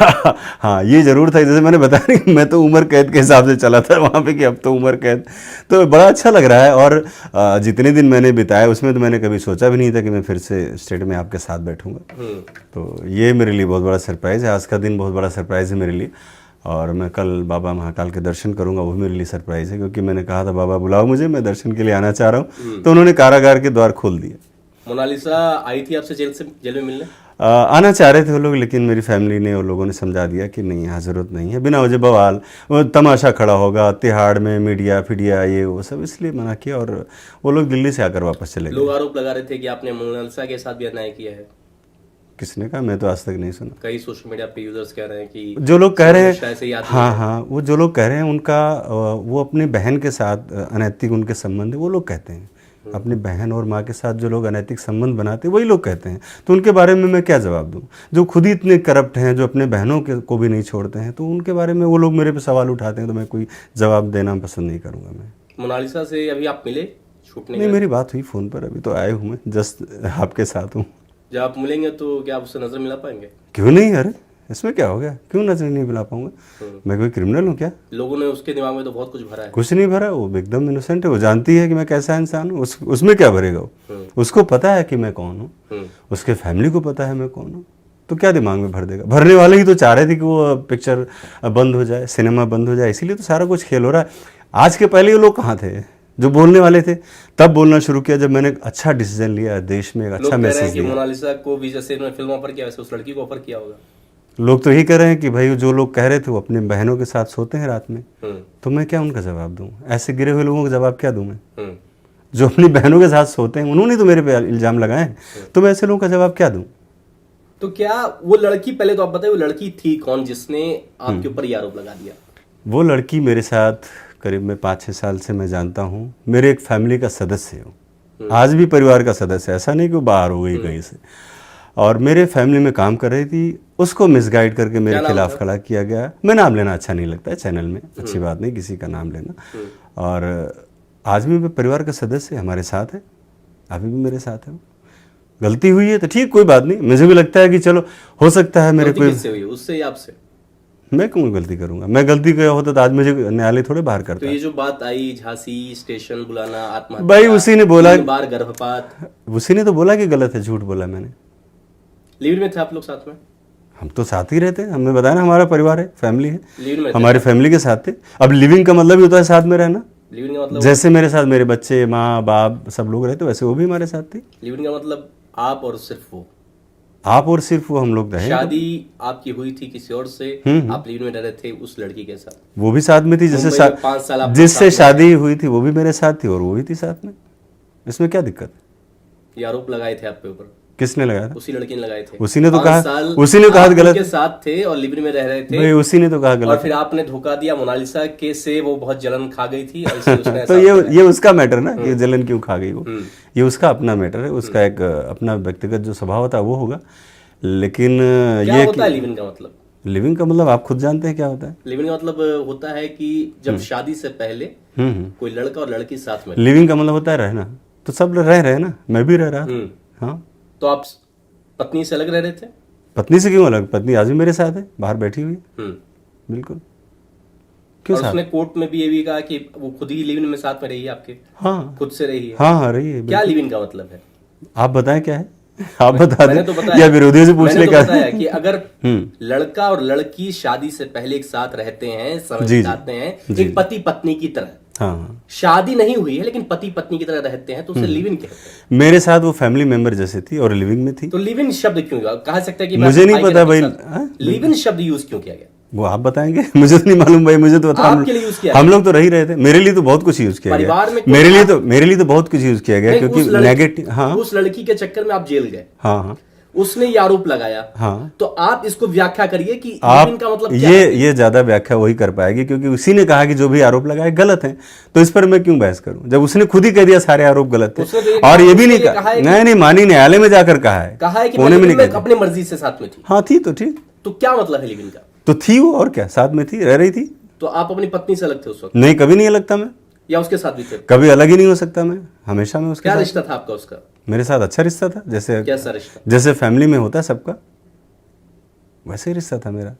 हाँ, ये ज़रूर था, जैसे मैंने बताया नहीं, मैं तो उम्र कैद के हिसाब से चला था वहाँ पे कि अब तो उम्र कैद, तो बड़ा अच्छा लग रहा है। और जितने दिन मैंने बिताए उसमें तो मैंने कभी सोचा भी नहीं था कि मैं फिर से स्टेट में आपके साथ बैठूंगा। तो ये मेरे लिए बहुत बड़ा सरप्राइज़ है, आज का दिन बहुत बड़ा सरप्राइज़ है मेरे लिए। और मैं कल बाबा महाकाल के दर्शन करूंगा, वो भी मेरे लिए सरप्राइज़ है, क्योंकि मैंने कहा था बाबा बुलाओ मुझे, मैं दर्शन के लिए आना चाह रहा हूँ, तो उन्होंने कारागार के द्वार खोल दिए। मोनालिसा आई थी आपसे जेल में मिलने? आना चाह रहे थे वो लोग, लेकिन मेरी फैमिली ने और लोगों ने समझा दिया कि नहीं, यहाँ ज़रूरत नहीं है, बिना वजह बवाल वो तमाशा खड़ा होगा तिहाड़ में, मीडिया फीडिया ये वो सब, इसलिए मना किया। और वो लोग दिल्ली से आकर वापस चले गए। लोग आरोप लगा रहे थे कि आपने मोनालिसा के साथ भी अन्याय किया है। किसने कहा? मैं तो आज तक नहीं सुना। कई सोशल मीडिया पे यूजर्स कह रहे हैं कि जो लोग कह रहे ऐसे ही हैं, आदमी हाँ है। हाँ, वो जो लोग कह रहे हैं उनका वो अपनी बहन के साथ अनैतिक उनके संबंध है, वो लोग कहते हैं। अपनी बहन और माँ के साथ जो लोग अनैतिक संबंध बनाते हैं वही लोग कहते हैं, तो उनके बारे में मैं क्या जवाब दूं? जो खुद ही इतने करप्ट हैं, जो अपने बहनों के को भी नहीं छोड़ते हैं, तो उनके बारे में वो लोग मेरे पे सवाल उठाते हैं, तो मैं कोई जवाब देना पसंद नहीं करूँगा। मैं मोनालिसा से अभी आप मिले छूटने नहीं, मेरी बात हुई फ़ोन पर, अभी तो आए हूँ मैं, जस्ट आपके साथ हूँ। जब आप मिलेंगे तो क्या आप उससे नजर मिला पाएंगे? क्यों नहीं, अरे इसमें क्या हो गया, क्यों नजर नहीं मिला पाऊंगा? मैं कोई क्रिमिनल हूँ क्या? लोगों ने उसके दिमाग में तो बहुत कुछ भरा है। कुछ नहीं भरा, वो एकदम इनोसेंट है, वो जानती है कि मैं कैसा इंसान हूँ, उसमें क्या भरेगा वो? उसको पता है कि मैं कौन हूँ, उसके फैमिली को पता है मैं कौन हूँ, तो क्या दिमाग में भर देगा? भरने वाले ही तो चाह रहे थे कि वो पिक्चर बंद हो जाए, सिनेमा बंद हो जाए, इसीलिए तो सारा कुछ खेल हो रहा है। आज के पहले ये लोग कहाँ थे जो बोलने वाले थे? तब बोलना शुरू किया जब मैंने एक अच्छा डिसीजन लिया, देश में एक अच्छा मैसेज दिया। मोनालिसा को भी जैसे उन्होंने फिल्म ऑफर किया वैसे उस लड़की को ऑफर किया होगा। लोग तो यही कह रहे हैं कि भाई जो लोग कह रहे थे वो अपने बहनों के साथ सोते हैं रात में, तो मैं क्या उनका जवाब दूं? ऐसे गिरे हुए लोगों का जवाब क्या दूं मैं? जो अपनी बहनों के साथ सोते हैं, उन्होंने तो मेरे पे इल्जाम लगाए हैं, तो मैं ऐसे लोगों का जवाब क्या दूं? तो क्या वो लड़की, पहले तो आप बताइए, वो लड़की थी कौन जिसने आपके ऊपर ये आरोप लगा दिया? वो लड़की मेरे साथ करीब में 5-6 साल से मैं जानता हूँ, मेरे एक फैमिली का सदस्य है वो, आज भी परिवार का सदस्य है, ऐसा नहीं कि वो बाहर हो गई कहीं से, और मेरे फैमिली में काम कर रही थी। उसको मिसगाइड करके मेरे खिलाफ खड़ा किया गया। मैं नाम लेना अच्छा नहीं लगता है चैनल में, अच्छी बात नहीं किसी का नाम लेना। और आज भी मैं परिवार का सदस्य हमारे साथ है, अभी भी मेरे साथ है। गलती हुई है तो ठीक, कोई बात नहीं, मुझे भी लगता है कि चलो हो सकता है मेरे कोई, किससे हुई, उससे या आपसे? मैं क्यों गलती करूंगा? मैं गलती किया होता तो आज मुझे न्यायालय थोड़े बाहर करता। तो ये जो बात आई, झांसी स्टेशन बुलाना, आत्महत्या, भाई उसी ने बोला, 3 बार गर्भपात, उसी ने तो बोला कि गलत है, झूठ बोला मैंने। लिव में थे आप लोग साथ में? हम तो साथ ही रहते हैं, हमने बताया ना हमारा परिवार है, फैमिली है, लिव में हमारी फैमिली के साथ थे। अब लिविंग का मतलब ही होता है साथ में रहना। लिविंग का मतलब जैसे मेरे साथ मेरे बच्चे, माँ बाप सब लोग रहते, वैसे वो भी हमारे साथ थे। लिविंग का मतलब आप और सिर्फ वो? आप और सिर्फ वो, हम लोग रहे। शादी आपकी हुई थी किसी और से, आप लिव में रह रहे थे उस लड़की के साथ? वो भी साथ में थी, जैसे 5 साल आप जिससे शादी हुई थी वो भी मेरे साथ थी और वो भी थी साथ में। इसमें क्या दिक्कत? ये आरोप लगाए थे आपके ऊपर? किसने लगाया था? उसी लड़की ने लगाए थे। उसी ने तो 5 कहा, साल उसी ने कहा गलत के साथ थे और लिव में रह रहे थे, भाई उसी ने तो कहा और गलत। फिर आपने धोखा दिया मोनालिसा के से, वो बहुत जलन खा गई थी और इसलिए उसने तो ये उसका मैटर ना कि जलन क्यों खा गई वो, ये उसका अपना मैटर है, उसका एक अपना व्यक्तिगत जो स्वभाव होता है वो होगा। लेकिन क्या ये होता है लिविंग का मतलब? लिविंग का मतलब आप खुद जानते हैं क्या होता है। लिविंग का मतलब होता है कि जब शादी से पहले कोई लड़का और लड़की साथ में। लिविंग का मतलब होता है रहना, तो सब रह रहे ना, मैं भी रह रहा था। हाँ, तो आप पत्नी से अलग रह रहे थे? पत्नी से क्यों अलग? पत्नी आज भी मेरे साथ है, बाहर बैठी हुई है। बिल्कुल। क्यों और साथ? उसने कोर्ट में भी ये भी कहा कि वो खुद ही लिविंग में साथ में रही है आपके? हाँ, खुद से रही है? हाँ हाँ रही है। क्या लिविंग का मतलब है? आप बताएं क्या है, आप बता मैंने दें तो बताया, या विरोधियों से पूछ ले क्या? बताया कि अगर लड़का और लड़की शादी से पहले एक साथ रहते हैं, समय बिताते हैं, एक पति पत्नी की तरह, हाँ, शादी नहीं हुई है लेकिन पति पत्नी की तरह रहते हैं, तो उसे लिव इन कहते हैं। मेरे साथ वो फैमिली मेंबर जैसे थी और लिविंग में थी। तो लिव इन शब्द क्यों कहा सकता है कि मुझे नहीं पता भाई, लिव इन शब्द यूज क्यों किया गया? वो आप बताएंगे, मुझे तो नहीं मालूम भाई, मुझे तो आपके लिए यूज किया हम लोग तो रह ही रहे थे। मेरे लिए तो बहुत कुछ यूज किया गया परिवार में, मेरे लिए तो बहुत कुछ यूज किया गया, क्योंकि नेगेटिव। हाँ, उस लड़की के चक्कर में आप जेल गए। हाँ हाँ, उसने ये आरोप लगाया। हाँ, तो आप इसको व्याख्या करिए कि आप इनका मतलब क्या ये ज्यादा व्याख्या वही कर पाएगी, क्योंकि उसी ने कहा कि जो भी आरोप लगाए गलत हैं, तो इस पर मैं क्यों बहस करूं जब उसने खुद ही कह दिया सारे आरोप गलत थे। और ये भी नहीं कहा, नहीं मानी, न्यायालय में जाकर कहा है कि मैं अपनी मर्जी से साथ में थी। हाँ थी तो ठीक, तो क्या मतलब है लिविंग का? तो थी वो, और क्या, साथ में थी, रह रही थी। तो आप अपनी पत्नी से अलग थे उस वक्त? नहीं, कभी नहीं अलग था मैं, या उसके साथ भी थे? कभी अलग ही नहीं हो सकता मैं, हमेशा मैं उसके क्या साथ। रिश्ता था आपका उसका? मेरे साथ अच्छा रिश्ता था, जैसे कैसा रिश्ता? जैसे फैमिली में होता है सबका, वैसे ही रिश्ता था मेरा।